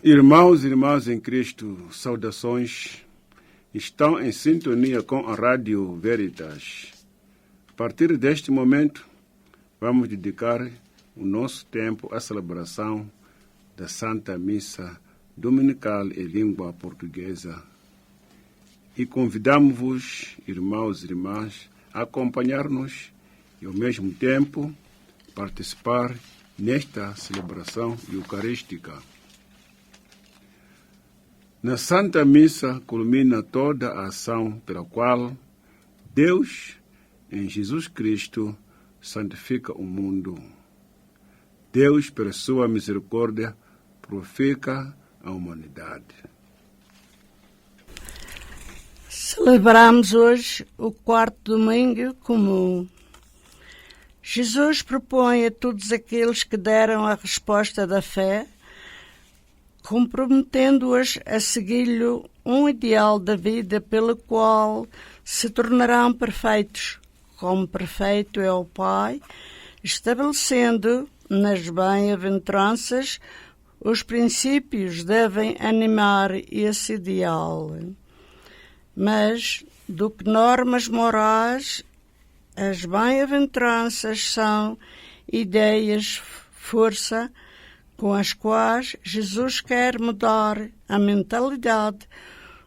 Irmãos e irmãs em Cristo, saudações. Estão em sintonia com a Rádio Veritas. A partir deste momento, vamos dedicar o nosso tempo à celebração da Santa Missa Dominical em língua portuguesa. E convidamos-vos, irmãos e irmãs, a acompanhar-nos e, ao mesmo tempo, participar nesta celebração eucarística. Na Santa Missa culmina toda a ação pela qual Deus, em Jesus Cristo, santifica o mundo. Deus, por sua misericórdia, purifica a humanidade. Celebramos hoje o quarto domingo comum. Jesus propõe a todos aqueles que deram a resposta da fé, comprometendo-os a seguir-lhe um ideal da vida pelo qual se tornarão perfeitos, como perfeito é o Pai, estabelecendo nas bem-aventuranças os princípios devem animar esse ideal. Mas, do que normas morais, as bem-aventuranças são ideias, força, com as quais Jesus quer mudar a mentalidade,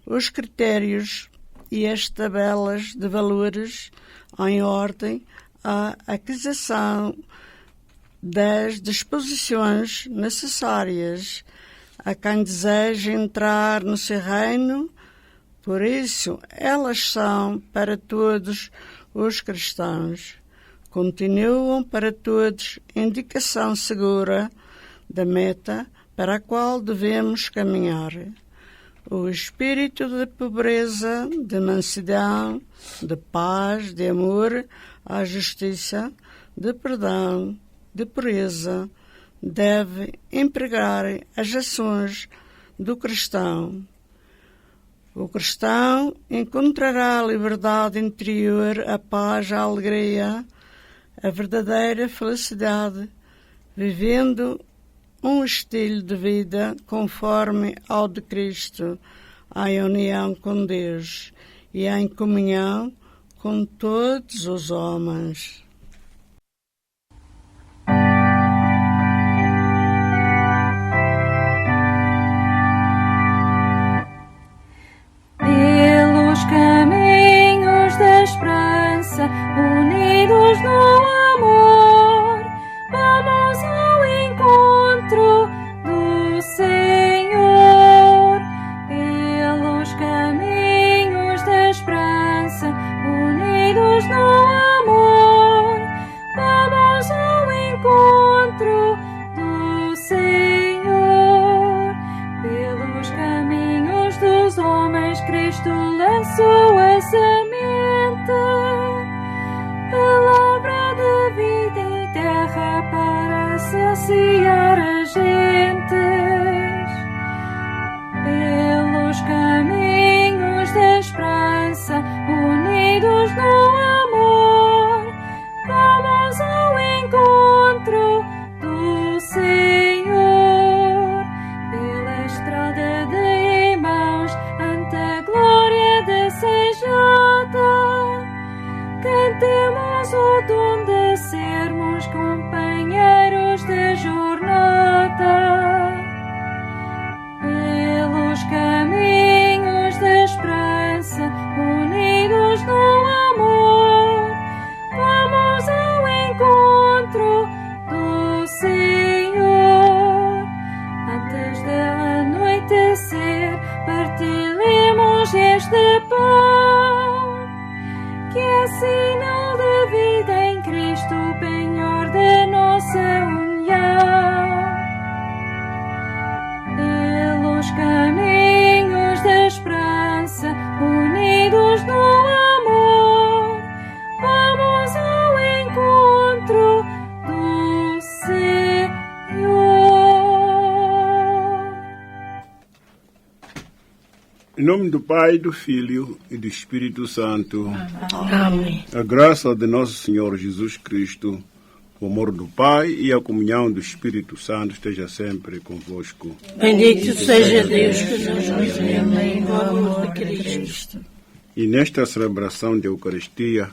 os critérios e as tabelas de valores em ordem à aquisição das disposições necessárias a quem deseja entrar no seu reino. Por isso, elas são para todos os cristãos. Continuam para todos indicação segura da meta para a qual devemos caminhar. O espírito de pobreza, de mansidão, de paz, de amor à justiça, de perdão, de pureza, deve empregar as ações do cristão. O cristão encontrará a liberdade interior, a paz, a alegria, a verdadeira felicidade, vivendo um estilo de vida conforme ao de Cristo, em união com Deus e em comunhão com todos os homens. Pelos caminhos da esperança, unidos no amor, vamos ao encontro do Senhor. Pelos caminhos da esperança, unidos no amor, vamos ao encontro do Senhor. Pelos caminhos dos homens, Cristo lançou a semente, palavra de vida e terra para saciar as gentes. Pelos caminhos da esperança, unidos no amor, vamos ao encontro do Senhor. Pela estrada de Emmaus, ante a glória desejada, cantemos o dom de sermos companheiros de jornada. Pelos caminhos da esperança, unidos no amor, vamos ao encontro do Senhor. Antes de anoitecer, partilhemos este pão, que é sinal de vida em Cristo, penhor de nossa união. Pelos caminhos da esperança, unidos no amor, vamos ao encontro do Senhor. Em nome do Pai, do Filho e do Espírito Santo. Amém. A graça de nosso Senhor Jesus Cristo, O amor do Pai e a comunhão do Espírito Santo esteja sempre convosco. Bendito seja Deus que nos reúne em amor de Cristo. E nesta celebração de Eucaristia,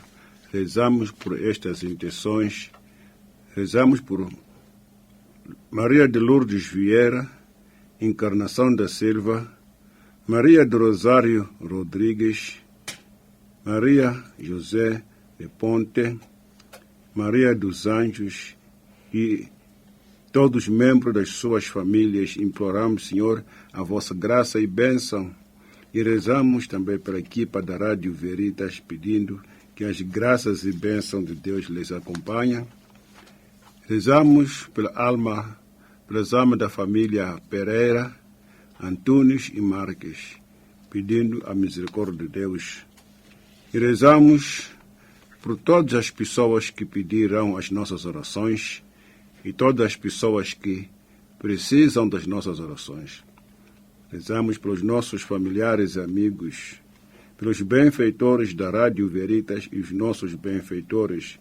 rezamos por estas intenções. Rezamos por Maria de Lourdes Vieira, Encarnação da Silva, Maria do Rosário Rodrigues, Maria José de Ponte, Maria dos Anjos e todos os membros das suas famílias. Imploramos, Senhor, a vossa graça e bênção. E rezamos também pela equipa da Rádio Veritas, pedindo que as graças e bênçãos de Deus les acompanhem. Rezamos pelas almas da família Pereira, Antunes e Marques, pedindo a misericórdia de Deus. E rezamos por todas as pessoas que pedirão as nossas orações e todas as pessoas que precisam das nossas orações. Rezamos pelos nossos familiares e amigos, pelos benfeitores da Rádio Veritas e os nossos benfeitores,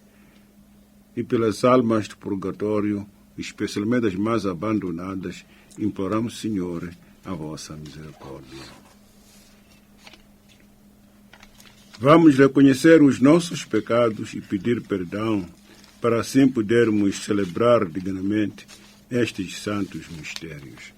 e pelas almas do purgatório, especialmente as mais abandonadas. Imploramos, Senhor, a vossa misericórdia. Vamos reconhecer os nossos pecados e pedir perdão, para assim podermos celebrar dignamente estes santos mistérios.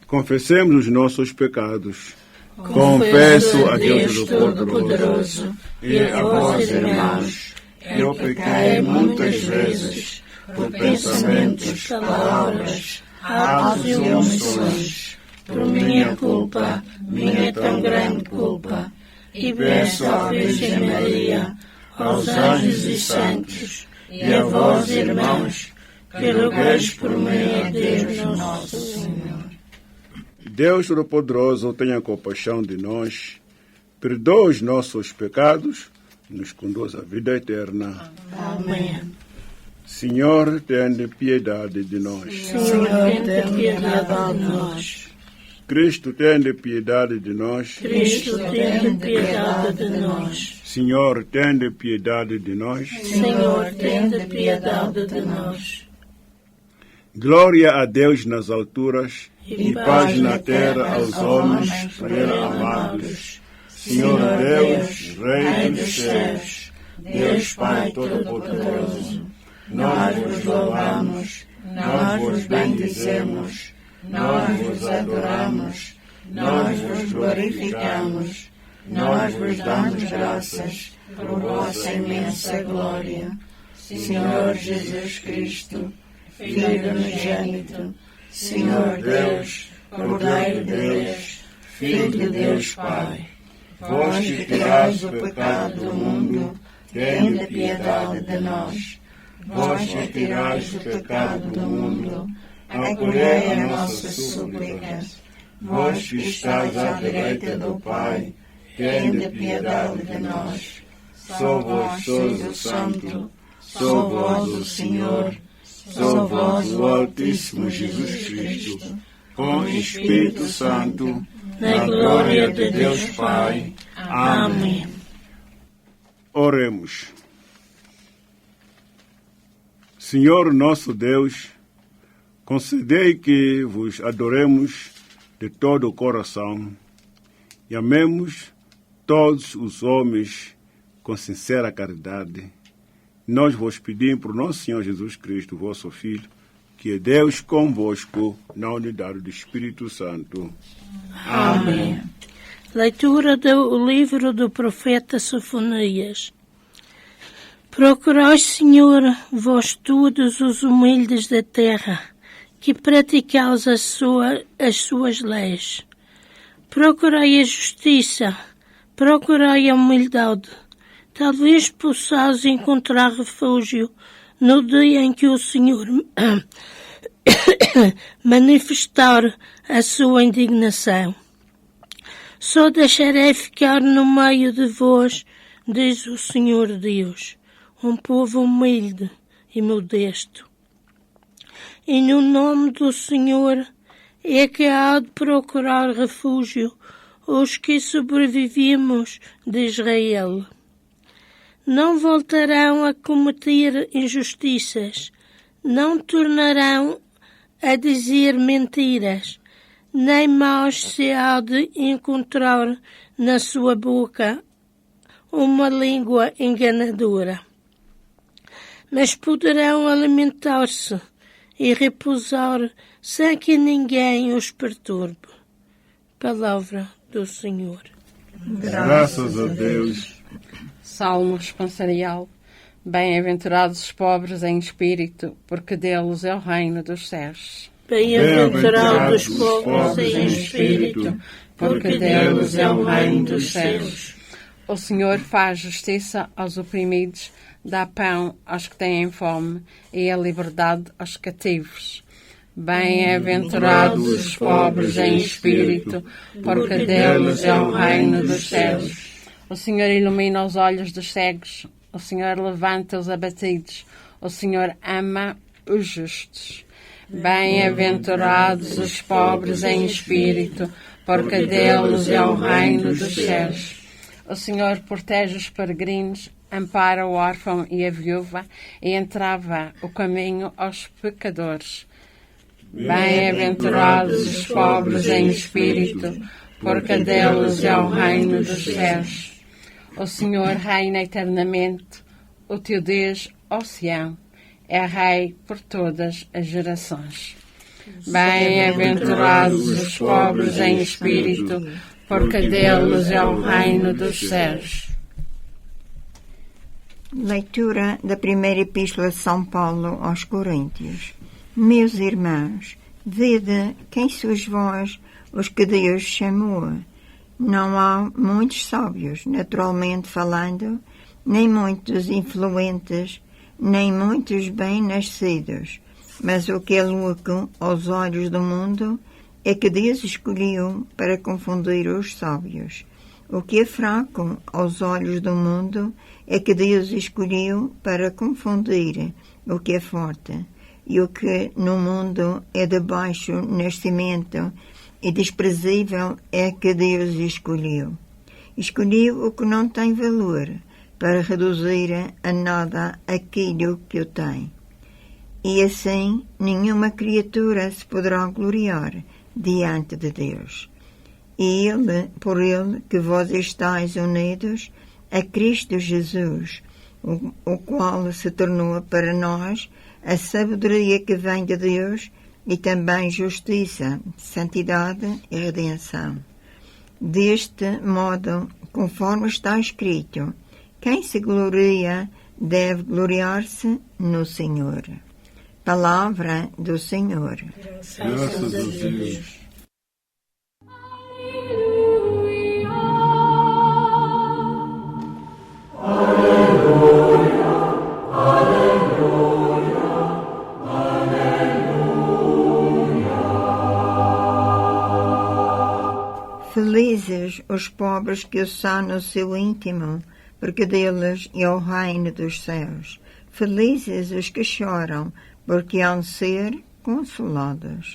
Confessemos os nossos pecados. Confesso a Deus Todo-Poderoso e a vós, irmãos, eu pequei muitas vezes, por pensamentos, palavras, atos e omissões, por minha culpa, minha tão grande culpa, e peço à Virgem Maria, aos anjos e santos, e a vós, irmãos, que rogueis por mim a Deus nosso Senhor. Deus Todo-Poderoso, tenha compaixão de nós, perdoa os nossos pecados, nos conduz à vida eterna. Amém. Senhor, tenha piedade de nós. Senhor, tenha piedade de nós. Cristo, tenha piedade de nós. Cristo, tenha piedade de nós. Senhor, tenha piedade de nós. Senhor, tenha piedade de nós. Glória a Deus nas alturas e paz na terra aos homens por ele amados. Senhor Deus, Rei dos céus, Deus Pai Todo-Poderoso, nós vos louvamos, nós vos bendizemos, nós vos adoramos, nós vos glorificamos, nós vos damos graças por vossa imensa glória. Senhor Jesus Cristo, Filho unigênito, Senhor Deus, Cordeiro de Deus, Filho de Deus Pai, vós que tirais o pecado do mundo, tende piedade de nós. Vós que tirais o pecado do mundo, acolhei a nossa súplica. Vós que estáis à direita do Pai, tende piedade de nós. Só vós sois o Santo, só vós o Senhor, só vós o Altíssimo Jesus Cristo, com o Espírito Santo, na glória de Deus Pai. Amém. Oremos. Senhor nosso Deus, concedei que vos adoremos de todo o coração e amemos todos os homens com sincera caridade. Nós vos pedimos por nosso Senhor Jesus Cristo, vosso Filho, que é Deus convosco, na unidade do Espírito Santo. Amém. Leitura do livro do profeta Sofonias. Procurai, Senhor, vós todos os humildes da terra, que praticaus as suas leis. Procurai a justiça, procurai a humildade. Talvez possais encontrar refúgio no dia em que o Senhor manifestar a sua indignação. Só deixarei ficar no meio de vós, diz o Senhor Deus, um povo humilde e modesto. E no nome do Senhor é que há de procurar refúgio os que sobrevivemos de Israel. Não voltarão a cometer injustiças, não tornarão a dizer mentiras, nem mais se há de encontrar na sua boca uma língua enganadora. Mas poderão alimentar-se e repousar sem que ninguém os perturbe. Palavra do Senhor. Graças a Deus. Salmo responsorial. Bem-aventurados os pobres em espírito, porque deles é o reino dos céus. Bem-aventurados os pobres em espírito, porque deles é o reino dos céus. O Senhor faz justiça aos oprimidos, dá pão aos que têm fome e a liberdade aos cativos. Bem-aventurados os pobres em espírito, porque deles é o reino dos céus. O Senhor ilumina os olhos dos cegos, o Senhor levanta os abatidos, o Senhor ama os justos. Bem-aventurados os pobres em espírito, porque deles é o reino dos céus. O Senhor protege os peregrinos, ampara o órfão e a viúva e entrava o caminho aos pecadores. Bem-aventurados os pobres em espírito, porque deles é o reino dos céus. O Senhor reina eternamente, o teu Deus, ó Sião, é Rei por todas as gerações. Bem-aventurados os pobres em espírito, porque deles é o reino dos céus. Leitura da primeira epístola de São Paulo aos Coríntios. Meus irmãos, vede quem sois vós, os que Deus chamou. Não há muitos sábios, naturalmente falando, nem muitos influentes, nem muitos bem-nascidos. Mas o que é louco aos olhos do mundo é que Deus escolheu para confundir os sábios. O que é fraco aos olhos do mundo é que Deus escolheu para confundir o que é forte. E o que no mundo é de baixo nascimento e desprezível é que Deus escolheu. Escolheu o que não tem valor, para reduzir a nada aquilo que o tem. E assim nenhuma criatura se poderá gloriar diante de Deus. E por ele que vós estáis unidos a Cristo Jesus, o qual se tornou para nós a sabedoria que vem de Deus e também justiça, santidade e redenção. Deste modo, conforme está escrito, quem se gloria deve gloriar-se no Senhor. Palavra do Senhor. Graças a Deus. Felizes os pobres que o são no seu íntimo, porque deles é o reino dos céus. Felizes os que choram, porque hão de ser consolados.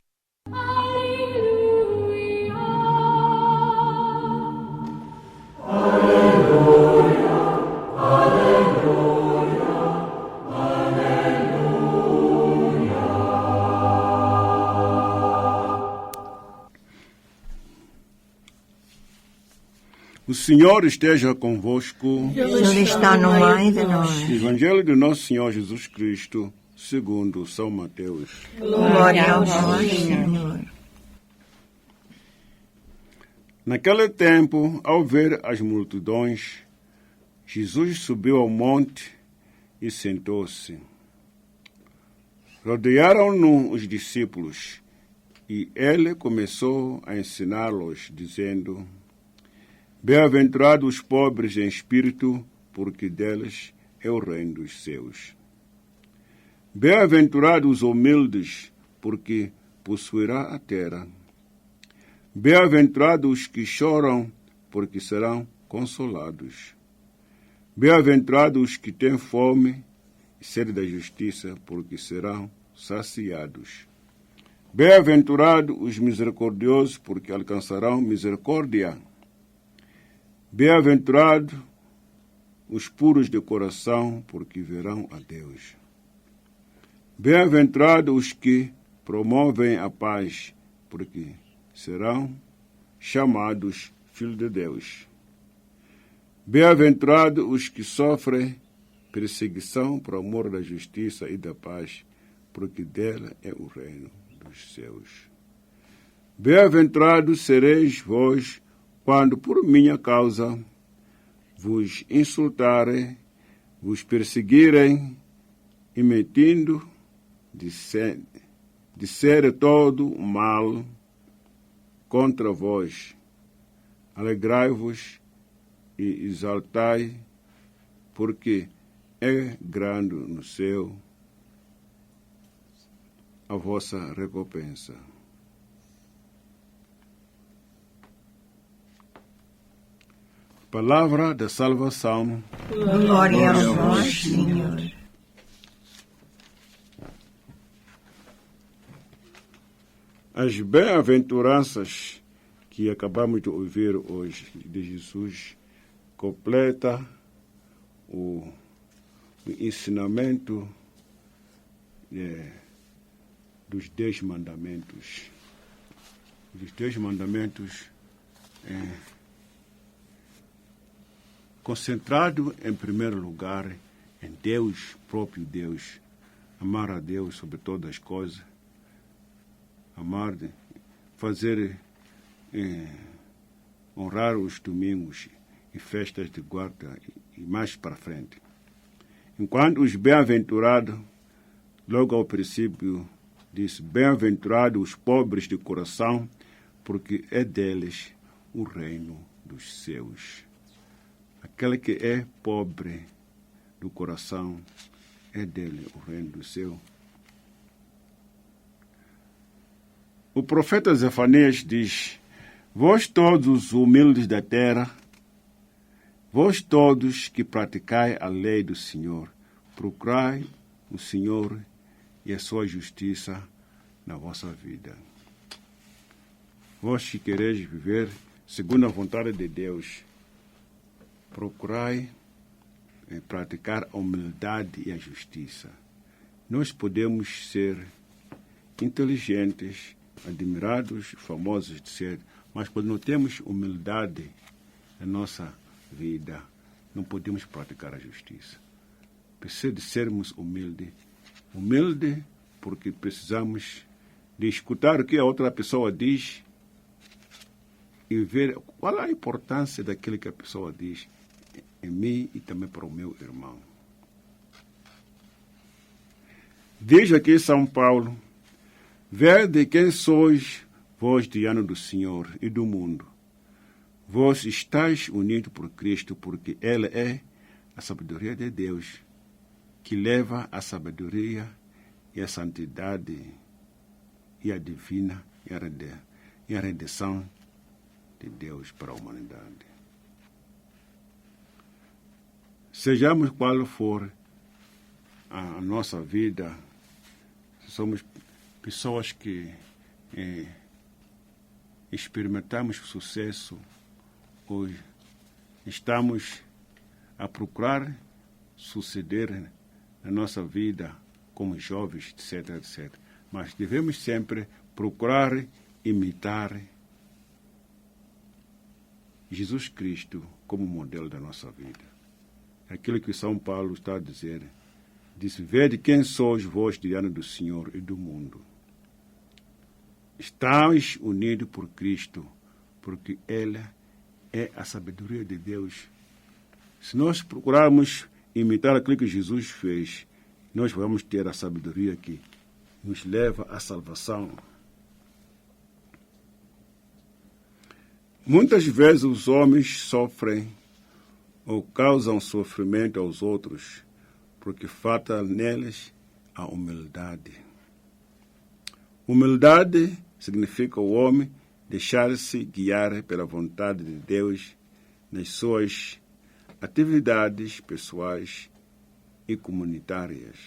O Senhor esteja convosco. Ele está no meio de nós. Evangelho do nosso Senhor Jesus Cristo, segundo São Mateus. Glória a vós, Senhor. Naquele tempo, ao ver as multidões, Jesus subiu ao monte e sentou-se. Rodearam-no os discípulos e ele começou a ensiná-los, dizendo: Bem-aventurados os pobres em espírito, porque deles é o reino dos céus. Bem-aventurados os humildes, porque possuirá a terra. Bem-aventurados os que choram, porque serão consolados. Bem-aventurados os que têm fome e sede da justiça, porque serão saciados. Bem-aventurados os misericordiosos, porque alcançarão misericórdia. Bem-aventurados os puros de coração, porque verão a Deus. Bem-aventurados os que promovem a paz, porque serão chamados filhos de Deus. Bem-aventurados os que sofrem perseguição por amor da justiça e da paz, porque dela é o reino dos céus. Bem-aventurados sereis vós, quando por minha causa vos insultarem, vos perseguirem, e mentindo, disser todo o mal contra vós. Alegrai-vos e exaltai, porque é grande no céu a vossa recompensa. Palavra da salvação. Glória a vós, Senhor. As bem-aventuranças que acabamos de ouvir hoje de Jesus completa o ensinamento dos 10 mandamentos. Os 10 mandamentos concentrado em primeiro lugar em Deus, próprio Deus, amar a Deus sobre todas as coisas, amar, fazer, honrar os domingos e festas de guarda e mais para frente. Enquanto os bem-aventurados, logo ao princípio, diz: bem-aventurados os pobres de coração, porque é deles o reino dos céus. Aquele que é pobre do coração, é dele o reino do céu. O profeta Zefanias diz: vós todos os humildes da terra, vós todos que praticai a lei do Senhor, procurai o Senhor e a sua justiça na vossa vida. Vós que quereis viver segundo a vontade de Deus, procurai praticar a humildade e a justiça. Nós podemos ser inteligentes, admirados, famosos, etc., mas quando não temos humildade na nossa vida, não podemos praticar a justiça. Precisa de sermos humildes. Humilde porque precisamos de escutar o que a outra pessoa diz e ver qual a importância daquilo que a pessoa diz em mim e também para o meu irmão. Diz aqui São Paulo: vede quem sois vós diante do Senhor e do mundo. Vós estáis unidos por Cristo, porque Ele é a sabedoria de Deus, que leva a sabedoria e a santidade e a divina e a redenção de Deus para a humanidade. Sejamos qual for a nossa vida, somos pessoas que experimentamos sucesso hoje, estamos a procurar suceder na nossa vida como jovens, etc., etc. Mas devemos sempre procurar imitar Jesus Cristo como modelo da nossa vida. Aquilo que São Paulo está a dizer, diz: vede quem sois vós diante do Senhor e do mundo. Estáis unidos por Cristo, porque Ele é a sabedoria de Deus. Se nós procurarmos imitar aquilo que Jesus fez, nós vamos ter a sabedoria que nos leva à salvação. Muitas vezes os homens sofrem ou causam sofrimento aos outros porque falta neles a humildade. Humildade significa o homem deixar-se guiar pela vontade de Deus nas suas atividades pessoais e comunitárias.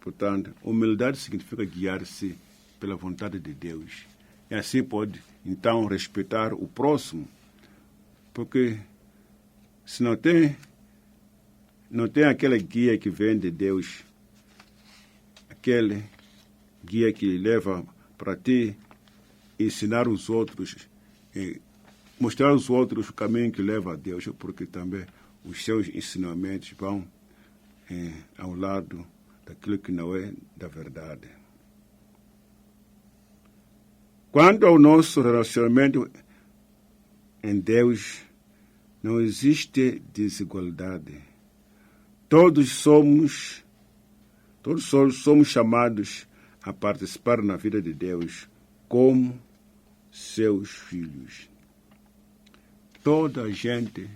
Portanto, humildade significa guiar-se pela vontade de Deus. E assim pode, então, respeitar o próximo, porque Se não tem aquele guia que vem de Deus, aquele guia que leva para ti ensinar os outros, mostrar aos outros o caminho que leva a Deus, porque também os seus ensinamentos vão ao lado daquilo que não é da verdade. Quanto ao nosso relacionamento em Deus, não existe desigualdade. Todos somos chamados a participar na vida de Deus como seus filhos. Toda a gente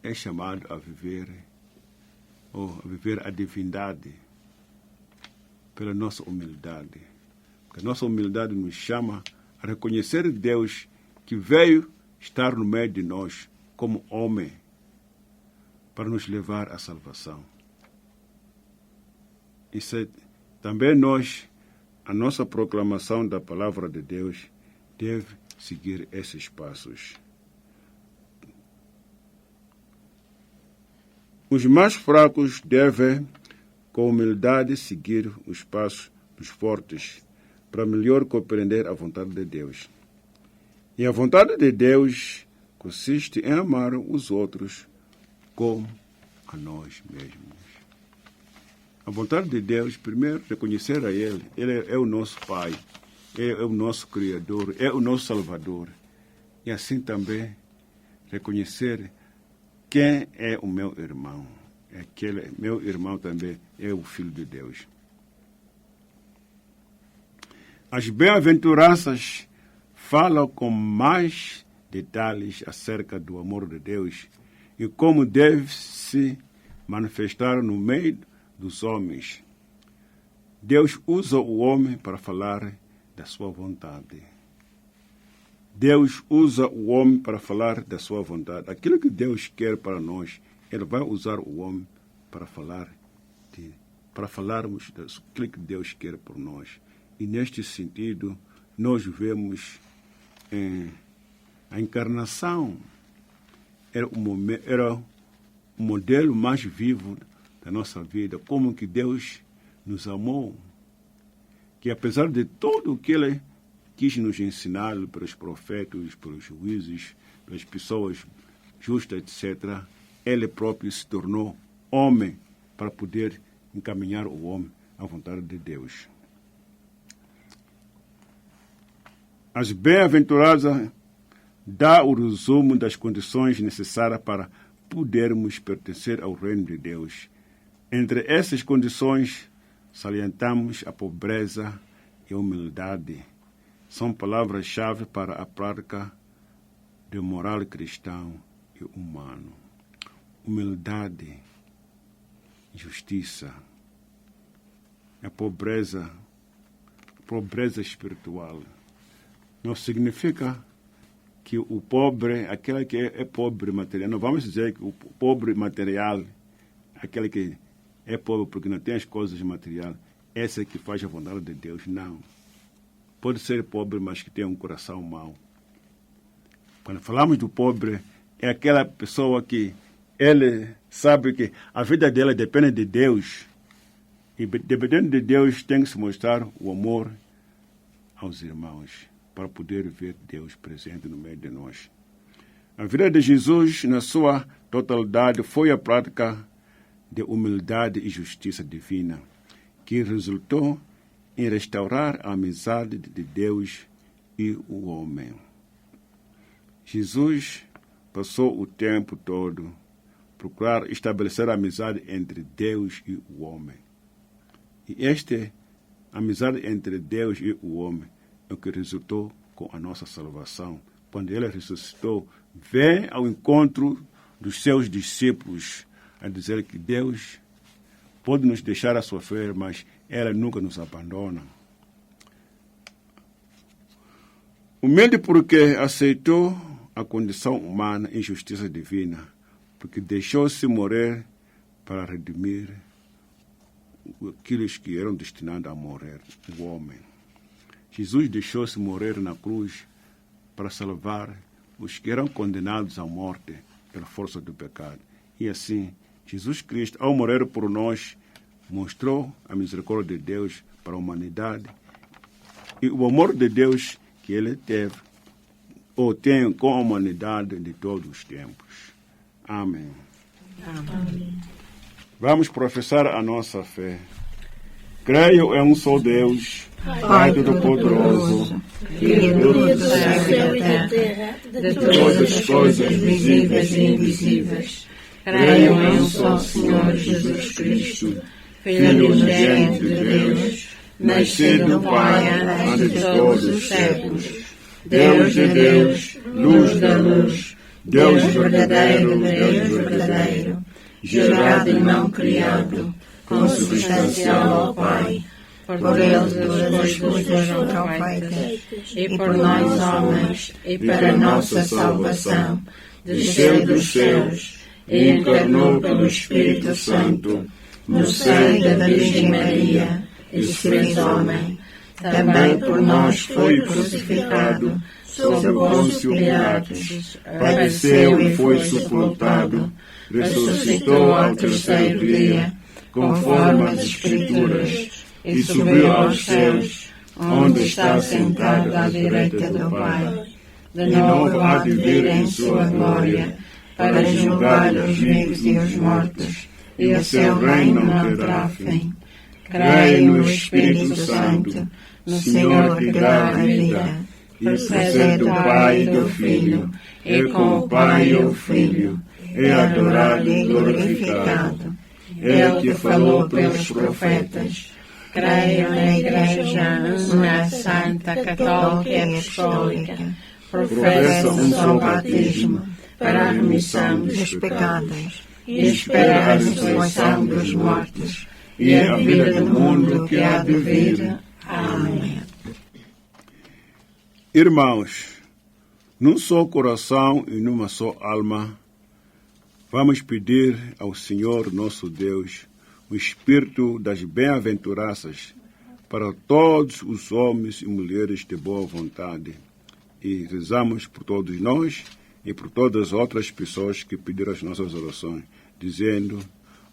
é chamada a viver a divindade pela nossa humildade. Porque a nossa humildade nos chama a reconhecer Deus que veio estar no meio de nós como homem para nos levar à salvação. Isso também a nossa proclamação da palavra de Deus deve seguir esses passos. Os mais fracos devem, com humildade, seguir os passos dos fortes para melhor compreender a vontade de Deus. E a vontade de Deus consiste em amar os outros como a nós mesmos. A vontade de Deus, primeiro, reconhecer a Ele. Ele é o nosso Pai, é o nosso Criador, é o nosso Salvador. E assim também reconhecer quem é o meu irmão. Aquele meu irmão também é o Filho de Deus. As bem-aventuranças falam com mais detalhes acerca do amor de Deus e como deve se manifestar no meio dos homens. Deus usa o homem para falar da sua vontade. Deus usa o homem para falar da sua vontade. Aquilo que Deus quer para nós, Ele vai usar o homem para falarmos daquilo que Deus quer por nós. E neste sentido, nós vemos a encarnação era o modelo mais vivo da nossa vida, como que Deus nos amou, que apesar de tudo o que Ele quis nos ensinar pelos profetas, pelos juízes, pelas pessoas justas, etc., Ele próprio se tornou homem para poder encaminhar o homem à vontade de Deus. As bem-aventuranças dá o resumo das condições necessárias para podermos pertencer ao reino de Deus. Entre essas condições, salientamos a pobreza e a humildade. São palavras-chave para a prática de moral cristão e humano. Humildade, justiça, a pobreza espiritual. Não significa que o pobre, aquele que é pobre material, não vamos dizer que o pobre material, aquele que é pobre porque não tem as coisas materiais, esse é que faz a vontade de Deus. Não. Pode ser pobre, mas que tem um coração mau. Quando falamos do pobre, é aquela pessoa que ele sabe que a vida dela depende de Deus. E dependendo de Deus, tem que se mostrar o amor aos irmãos, para poder ver Deus presente no meio de nós. A vida de Jesus, na sua totalidade, foi a prática de humildade e justiça divina, que resultou em restaurar a amizade de Deus e o homem. Jesus passou o tempo todo a procurar estabelecer a amizade entre Deus e o homem. E esta amizade entre Deus e o homem é o que resultou com a nossa salvação. Quando Ele ressuscitou, vem ao encontro dos seus discípulos a dizer que Deus pode nos deixar a sofrer, mas Ele nunca nos abandona. Humilde porque aceitou a condição humana e justiça divina, porque deixou-se morrer para redimir aqueles que eram destinados a morrer, o homem. Jesus deixou-se morrer na cruz para salvar os que eram condenados à morte, pela força do pecado. E assim, Jesus Cristo, ao morrer por nós, mostrou a misericórdia de Deus para a humanidade e o amor de Deus que Ele teve ou tem com a humanidade de todos os tempos. Amém. Amém. Vamos professar a nossa fé. Creio em um só Deus, Pai Todo-Poderoso, Criador do céu e da terra, de todas as coisas visíveis e invisíveis. Creio em um só Senhor Jesus Cristo, Filho unigênito de Deus, nascido do Pai antes de todos os séculos, Deus de Deus, luz da luz, Deus verdadeiro, gerado e não criado, consubstancial ao Pai, por Ele todas as coisas foram feitas, e por nós homens, e para nossa salvação, desceu dos céus, e encarnou pelo Espírito Santo, no seio da Virgem Maria, e se fez homem. Também por nós foi crucificado, sob Pôncio Pilatos, padeceu e foi sepultado, ressuscitou ao terceiro dia, conforme as Escrituras, e subiu aos céus, onde está sentado à direita do Pai. De novo há de vir em sua glória, para julgar os vivos e os mortos, e o seu reino não terá fim. Creio no Espírito Santo, no Senhor que dá a vida, e procede do Pai e do Filho, e com o Pai e o Filho, é adorado e glorificado. Ele que falou pelos profetas. Creio na Igreja, uma santa, católica e apostólica, professa um só batismo para a remissão dos pecados, e espera a ressurreição dos mortos e a vida do mundo que há de vir. Amém. Irmãos, num só coração e numa só alma, vamos pedir ao Senhor nosso Deus o Espírito das bem-aventuranças para todos os homens e mulheres de boa vontade. E rezamos por todos nós e por todas as outras pessoas que pediram as nossas orações, dizendo: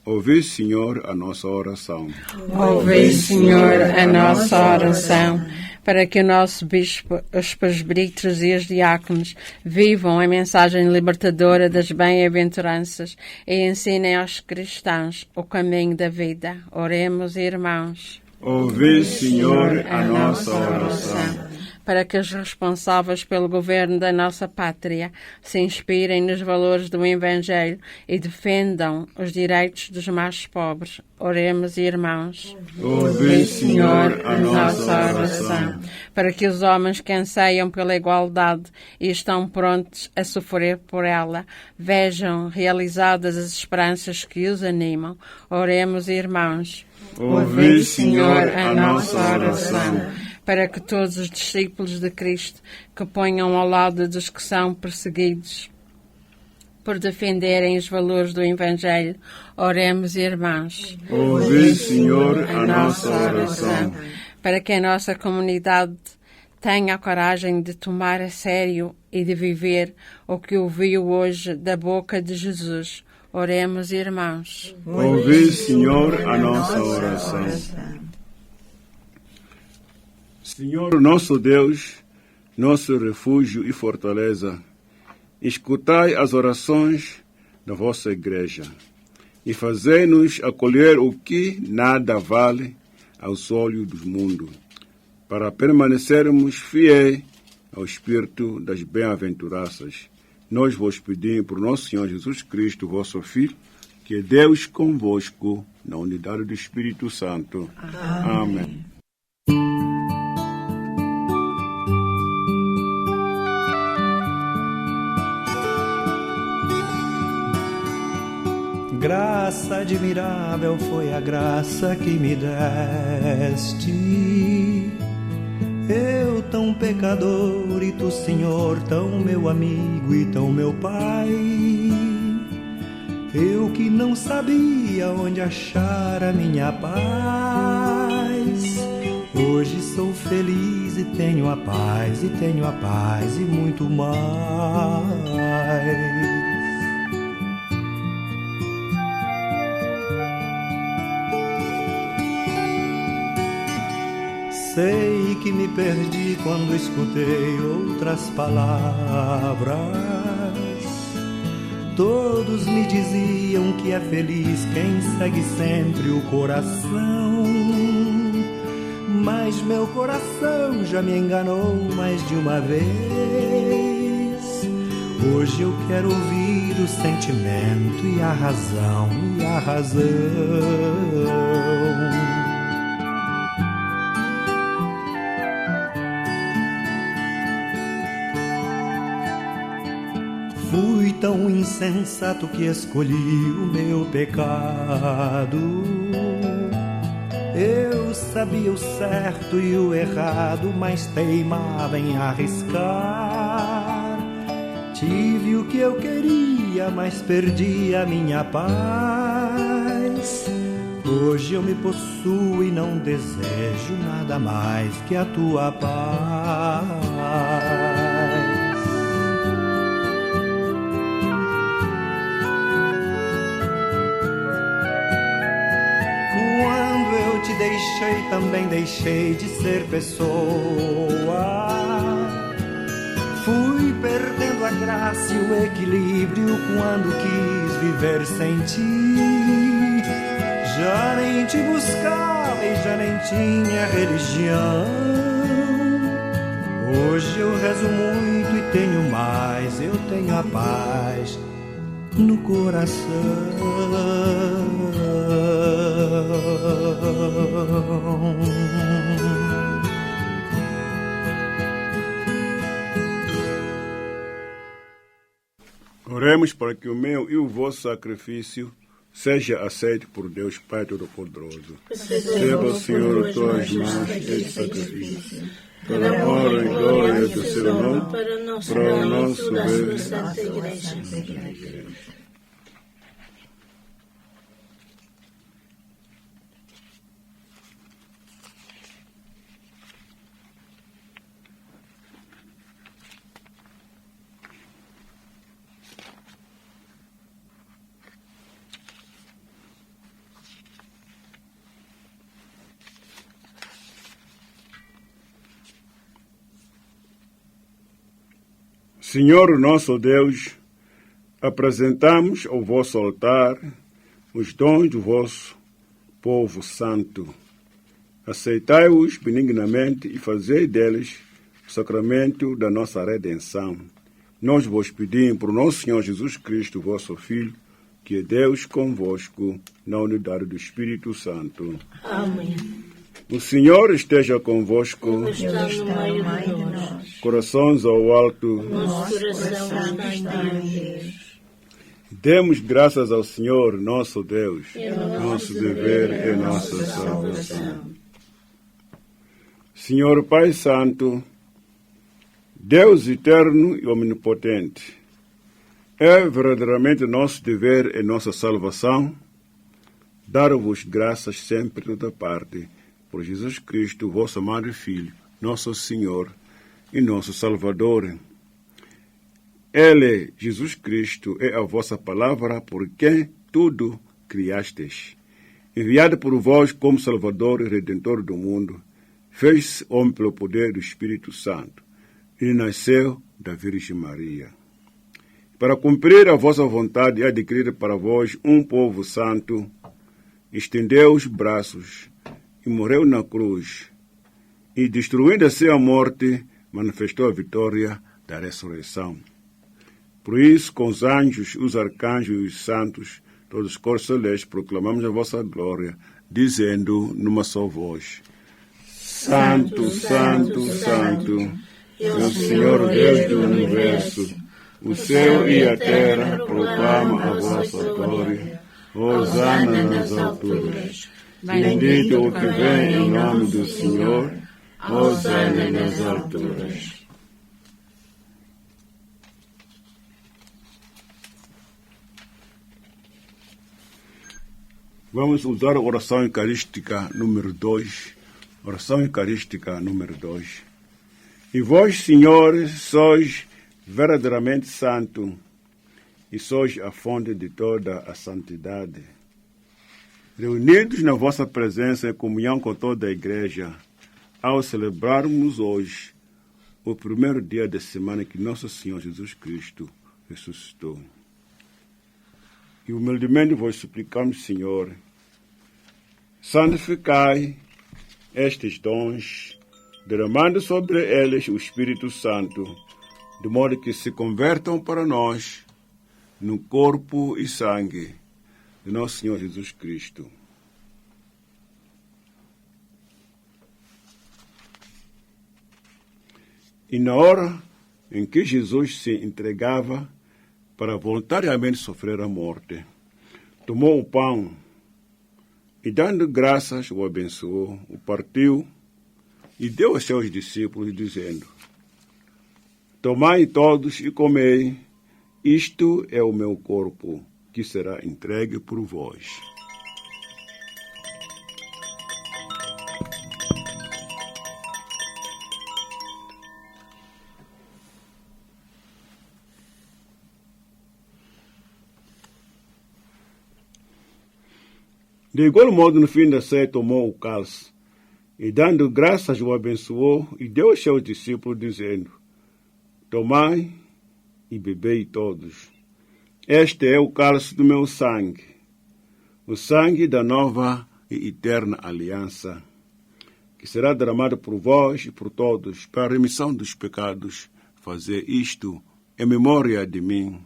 ouvi, Senhor, a nossa oração. Ouvi, Senhor, a nossa oração, para que o nosso bispo, os presbíteros e os diáconos vivam a mensagem libertadora das bem-aventuranças e ensinem aos cristãos o caminho da vida. Oremos, irmãos. Ouvi, Senhor, a nossa oração. Para que os responsáveis pelo governo da nossa pátria se inspirem nos valores do Evangelho e defendam os direitos dos mais pobres. Oremos, irmãos. Ouvi, Senhor, a nossa oração. Para que os homens que anseiam pela igualdade e estão prontos a sofrer por ela vejam realizadas as esperanças que os animam. Oremos, irmãos. Ouvi, Senhor, a nossa oração. Para que todos os discípulos de Cristo que ponham ao lado dos que são perseguidos por defenderem os valores do Evangelho, oremos, irmãos. Ouvi, Senhor, a nossa oração. Para que a nossa comunidade tenha a coragem de tomar a sério e de viver o que ouviu hoje da boca de Jesus. Oremos, irmãos. Ouvi, Senhor, a nossa oração. Senhor nosso Deus, nosso refúgio e fortaleza, escutai as orações da vossa Igreja e fazei-nos acolher o que nada vale aos olhos do mundo, para permanecermos fiéis ao Espírito das bem-aventuranças. Nós vos pedimos por nosso Senhor Jesus Cristo, vosso Filho, que é Deus convosco, na unidade do Espírito Santo. Amém. Graça admirável foi a graça que me deste. Eu tão pecador e tu, Senhor, tão meu amigo e tão meu Pai. Eu que não sabia onde achar a minha paz. Hoje sou feliz e tenho a paz, e muito mais. Sei que me perdi quando escutei outras palavras. Todos me diziam que é feliz quem segue sempre o coração. Mas meu coração já me enganou mais de uma vez. Hoje eu quero ouvir o sentimento e a razão, e a razão. Fui tão insensato que escolhi o meu pecado. Eu sabia o certo e o errado, mas teimava em arriscar. Tive o que eu queria, mas perdi a minha paz. Hoje eu me possuo e não desejo nada mais que a tua paz. Quando eu te deixei, também deixei de ser pessoa. Fui perdendo a graça e o equilíbrio quando quis viver sem ti. Já nem te buscava e já nem tinha religião. Hoje eu rezo muito e tenho mais, eu tenho a paz no coração. Oremos para que o meu e o vosso sacrifício seja aceito por Deus Pai Todo-Poderoso. Receba, Senhor, tuas mãos este sacrifício, para a honra e glória do seu nome, para o nosso bem da Santa Igreja. Senhor nosso Deus, apresentamos ao vosso altar os dons do vosso povo santo. Aceitai-os benignamente e fazei deles o sacramento da nossa redenção. Nós vos pedimos por nosso Senhor Jesus Cristo, vosso Filho, que é Deus convosco, na unidade do Espírito Santo. Amém. O Senhor esteja convosco. Está no meio de nós. Corações ao alto. Nosso coração está em Deus. Demos graças ao Senhor, nosso Deus. Nosso dever é nossa salvação. Senhor Pai Santo, Deus eterno e omnipotente, é verdadeiramente nosso dever e nossa salvação dar-vos graças sempre de toda parte, por Jesus Cristo, vosso amado Filho, nosso Senhor e nosso Salvador. Ele, Jesus Cristo, é a vossa palavra, por quem tudo criastes. Enviado por vós como Salvador e Redentor do mundo, fez-se homem pelo poder do Espírito Santo e nasceu da Virgem Maria. Para cumprir a vossa vontade e adquirir para vós um povo santo, estendeu os braços e morreu na cruz, e destruindo assim a morte, manifestou a vitória da ressurreição. Por isso, com os anjos, os arcanjos e os santos, todos os cores celestes, proclamamos a vossa glória, dizendo numa só voz: Santo, Santo, Santo, é o Senhor Deus do universo. O céu e a terra proclamam a vossa glória. Hosana nas alturas. Bendito o que vem em nome do Senhor. Hosana nas alturas. Vamos usar a oração eucarística número 2. Oração eucarística número 2. E vós, senhores, sois verdadeiramente santo e sois a fonte de toda a santidade. Reunidos na vossa presença em comunhão com toda a igreja, ao celebrarmos hoje o primeiro dia da semana que nosso Senhor Jesus Cristo ressuscitou. E humildemente vos suplicamos, Senhor, santificai estes dons, derramando sobre eles o Espírito Santo, de modo que se convertam para nós no corpo e sangue de nosso Senhor Jesus Cristo. E na hora em que Jesus se entregava para voluntariamente sofrer a morte, tomou o pão e, dando graças, o abençoou, o partiu e deu aos seus discípulos, dizendo: tomai todos e comei, isto é o meu corpo, que será entregue por vós. De igual modo, no fim da ceia, tomou o cálice, e dando graças, o abençoou, e deu aos seus discípulos, dizendo: tomai e bebei todos. Este é o cálice do meu sangue, o sangue da nova e eterna aliança, que será derramado por vós e por todos, para a remissão dos pecados. Fazer isto em memória de mim.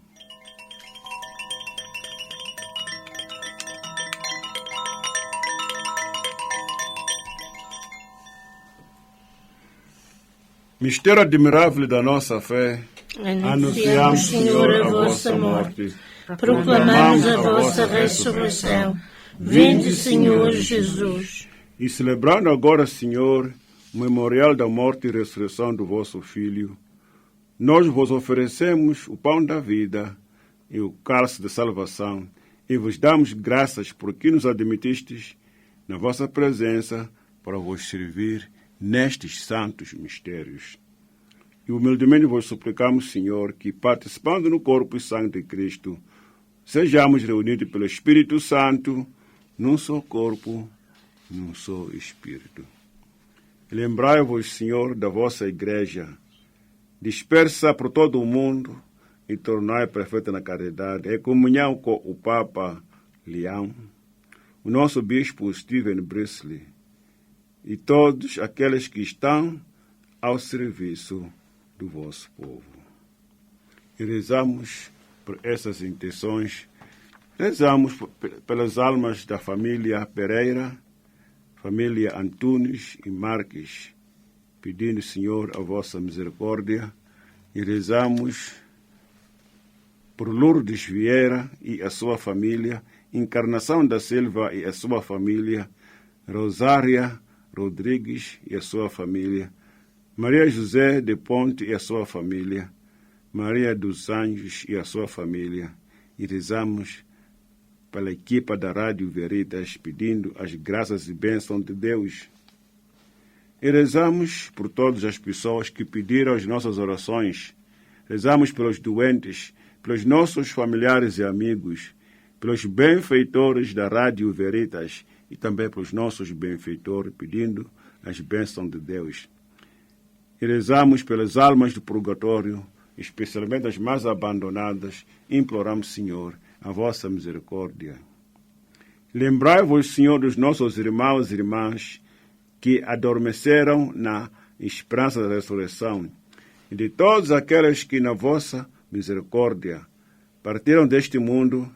Mistério admirável da nossa fé, anunciamos, Senhor, a vossa morte, proclamamos a vossa ressurreição. Vinde, Senhor Jesus. E celebrando agora, Senhor, o memorial da morte e ressurreição do vosso Filho, nós vos oferecemos o pão da vida e o cálice de salvação, e vos damos graças porque nos admitistes na vossa presença para vos servir nestes santos mistérios. E humildemente vos suplicamos, Senhor, que, participando no corpo e sangue de Cristo, sejamos reunidos pelo Espírito Santo num só corpo, num só Espírito. Lembrai-vos, Senhor, da vossa Igreja, dispersa por todo o mundo, e tornai perfeita na caridade, em comunhão com o Papa Leão, o nosso Bispo Stephen Brisley, e todos aqueles que estão ao serviço do vosso povo. E rezamos por essas intenções, rezamos pelas almas da família Pereira, família Antunes e Marques, pedindo, Senhor, a vossa misericórdia, e rezamos por Lourdes Vieira e a sua família, Encarnação da Silva e a sua família, Rosária Rodrigues e a sua família, Maria José de Ponte e a sua família, Maria dos Anjos e a sua família, e rezamos pela equipa da Rádio Veritas, pedindo as graças e bênçãos de Deus. E rezamos por todas as pessoas que pediram as nossas orações. Rezamos pelos doentes, pelos nossos familiares e amigos, pelos benfeitores da Rádio Veritas e também pelos nossos benfeitores, pedindo as bênçãos de Deus. E rezamos pelas almas do purgatório, especialmente as mais abandonadas, e imploramos, Senhor, a vossa misericórdia. Lembrai-vos, Senhor, dos nossos irmãos e irmãs que adormeceram na esperança da ressurreição, e de todos aqueles que, na vossa misericórdia, partiram deste mundo,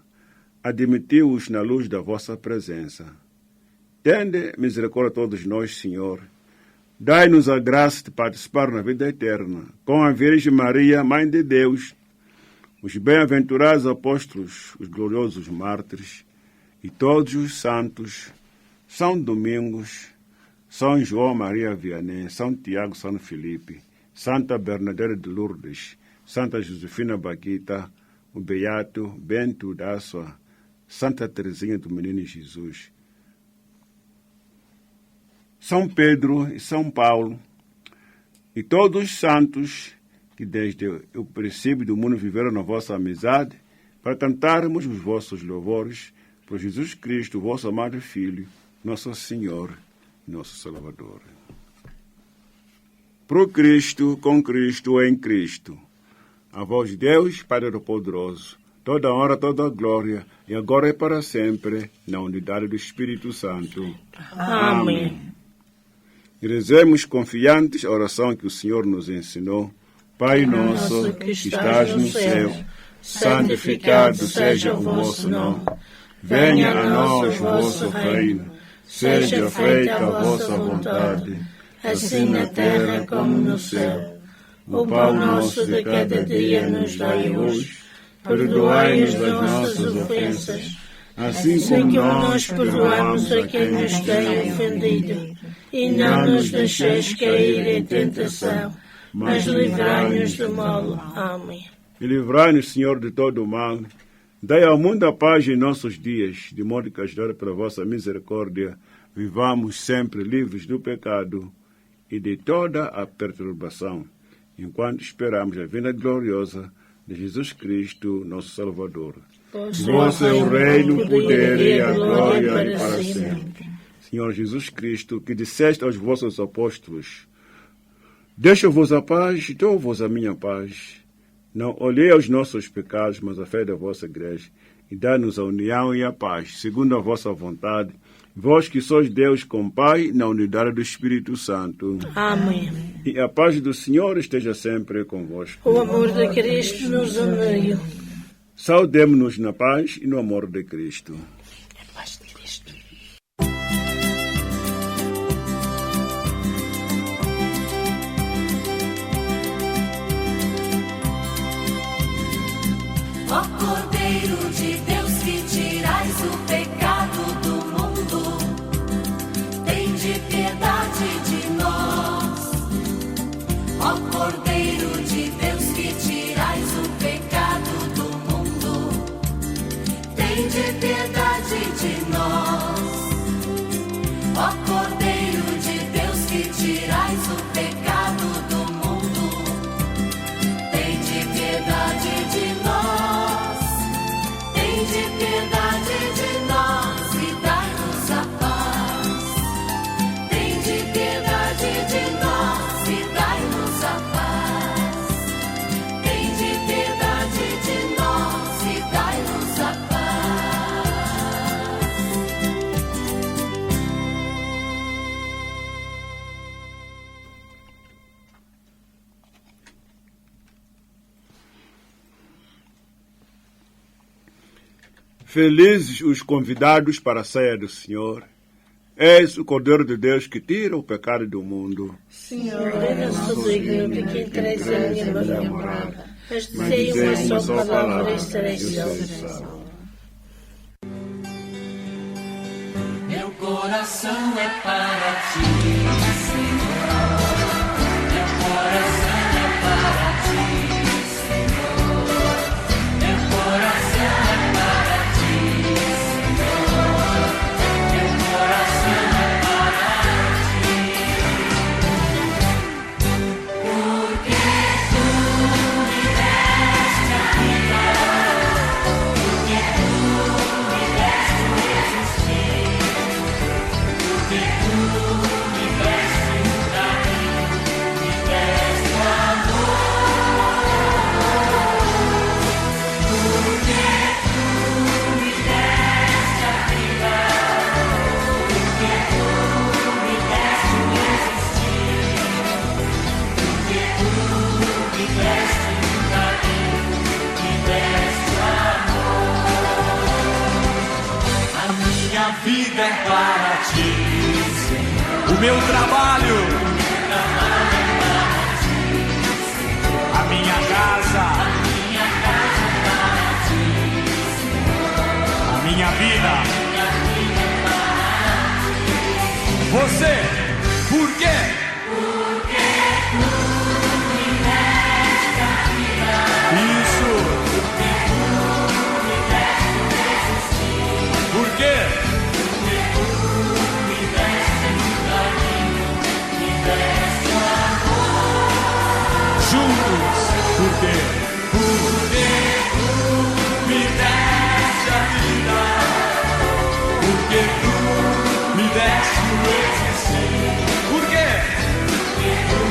admitiu-os na luz da vossa presença. Tende misericórdia a todos nós, Senhor. Dai-nos a graça de participar na vida eterna, com a Virgem Maria, Mãe de Deus, os bem-aventurados apóstolos, os gloriosos mártires, e todos os santos, São Domingos, São João Maria Vianney, São Tiago, São Filipe, Santa Bernadette de Lourdes, Santa Josefina Baquita, o Beato Bento d'Ásua, Santa Teresinha do Menino Jesus, São Pedro e São Paulo, e todos os santos que desde o princípio do mundo viveram na vossa amizade, para cantarmos os vossos louvores por Jesus Cristo, vosso amado Filho, nosso Senhor, nosso Salvador. Pro Cristo, com Cristo, em Cristo. A vós, Deus, Pai Todo-Poderoso, toda honra, toda glória, e agora e para sempre, na unidade do Espírito Santo. Amém. E rezemos confiantes a oração que o Senhor nos ensinou. Pai nosso, que estás no céu, santificado seja o vosso nome. Venha a nós o vosso reino. Seja feita a vossa vontade, assim na terra como no céu. O pão nosso de cada dia nos dai hoje. Perdoai-nos as nossas ofensas, assim como nós perdoamos a quem nos tem ofendido. E não nos deixeis cair em tentação, mas livrai-nos do mal. Amém. E livrai-nos, Senhor, de todo o mal. Dai ao mundo a paz em nossos dias, de modo que, ajudado pela vossa misericórdia, vivamos sempre livres do pecado e de toda a perturbação, enquanto esperamos a vinda gloriosa de Jesus Cristo, nosso Salvador. Vosso é o reino, o poder e a glória para sempre. Senhor Jesus Cristo, que disseste aos vossos apóstolos: deixo-vos a paz, dou-vos a minha paz. Não olhei aos nossos pecados, mas a fé da vossa igreja, e dá-nos a união e a paz, segundo a vossa vontade, vós que sois Deus com Pai, na unidade do Espírito Santo. Amém. E a paz do Senhor esteja sempre convosco. O amor de Cristo nos une. Saudemo-nos na paz e no amor de Cristo. A paz de Cristo. Ó Cordeiro de Deus, que tirais o pecado do mundo, tende piedade de nós. Ó Cordeiro de Deus, que tirais o pecado do mundo, tende piedade de nós. Ó Cordeiro de Deus, que tirais o pecado do mundo, tende piedade de nós. Tende piedade de nós e dai-nos a paz. Tende piedade de nós e dai-nos a paz. Tende piedade de nós e dai-nos a paz. Felizes os convidados para a ceia do Senhor. És o Cordeiro de Deus que tira o pecado do mundo. Senhor, eu não sou digno de que entreis a minha morada, mas dizei uma só palavra e serei salvo. Meu coração é para ti, Senhor. Meu coração é para ti, Senhor. Meu coração é para ti, Senhor. Meu coração é para ti. Porque tu me deste a vida, porque tu me deste o existir. Porque tu me deste o caminho, me deste o amor. Porque tu me deste a vida, porque tu me deste o existir. Porque tu me deste o caminho, me deste o amor. A minha vida é para ti, Senhor. O meu trabalho, a minha casa, a minha vida. Você, por quê? Isso. Por quê? Juntos, por quê? Porque tu me deste a vida, porque tu me deste o existir. Por quê? Porque tu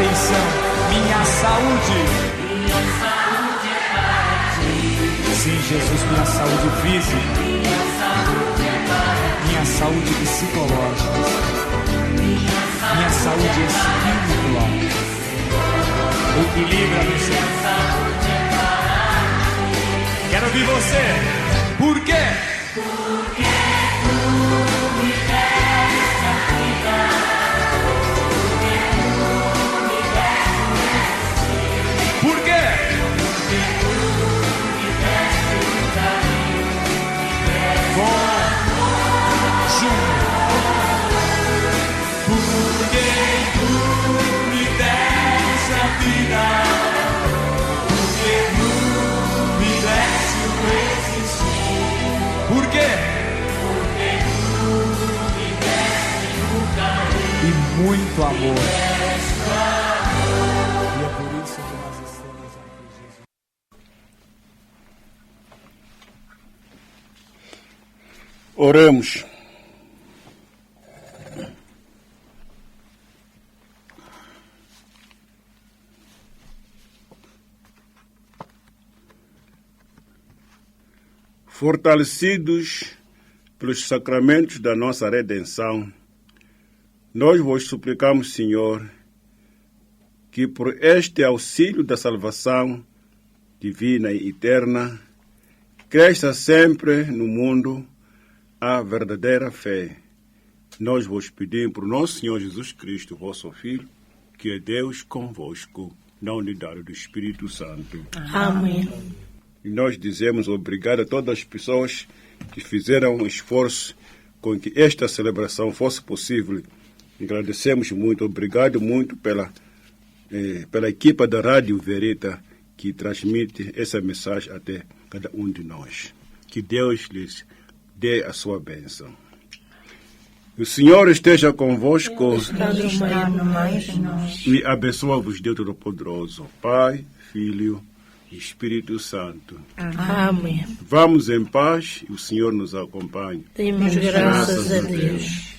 atenção, minha saúde. Sim, Jesus, minha saúde física, minha saúde psicológica, minha saúde espiritual. Equilibra-me, Senhor. Quero ouvir você. Por quê? Porque tu me deste a vida. Porque tu me deste. Por quê? Porque tu me deste o caminho. Porque tu me deste a vida. Porque tu me deste o existir. Por quê? Porque tu me deste o caminho. E muito amor. E é por isso que nós estamos aqui, Jesus. Oremos. Fortalecidos pelos sacramentos da nossa redenção, nós vos suplicamos, Senhor, que por este auxílio da salvação divina e eterna, cresça sempre no mundo a verdadeira fé. Nós vos pedimos por nosso Senhor Jesus Cristo, vosso Filho, que é Deus convosco, na unidade do Espírito Santo. Amém. E nós dizemos obrigado a todas as pessoas que fizeram um esforço com que esta celebração fosse possível. Agradecemos muito, obrigado muito pela equipa da Rádio Verita que transmite essa mensagem até cada um de nós. Que Deus lhes dê a sua bênção. O Senhor esteja convosco Está no meio de nós. e abençoa-vos Deus Todo-Poderoso, Pai, Filho e Espírito Santo. Amém. Vamos em paz e o Senhor nos acompanhe. Demos graças a Deus.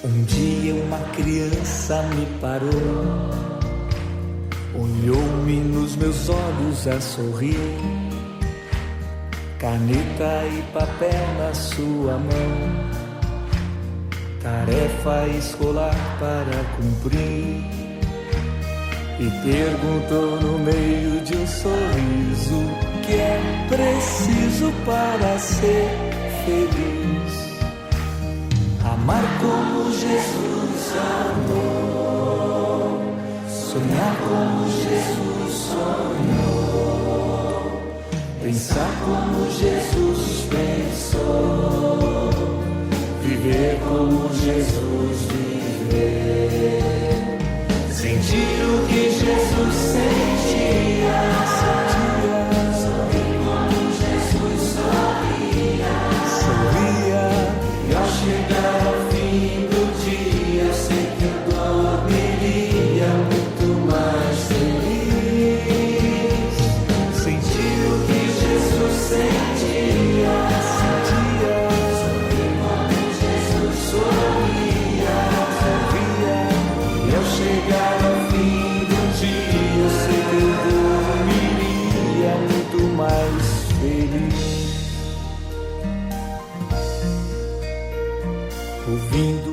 Um dia uma criança me parou, olhou-me nos meus olhos a sorrir, caneta e papel na sua mão, tarefa escolar para cumprir, e perguntou no meio de um sorriso o que é preciso para ser feliz. Amar como Jesus amou, sonhar como Jesus sonhou, pensar como Jesus pensou, viver como Jesus viveu, sentir o que Jesus sentia, sorrir como Jesus sorria, e ao chegar ao fim do dia, eu sei que eu dormiria muito mais feliz. Sentir o que Jesus sentia, sorrir como Jesus sorria, e ao chegar ao fim do dia, eu sei que eu dormiria muito mais feliz. Ouvindo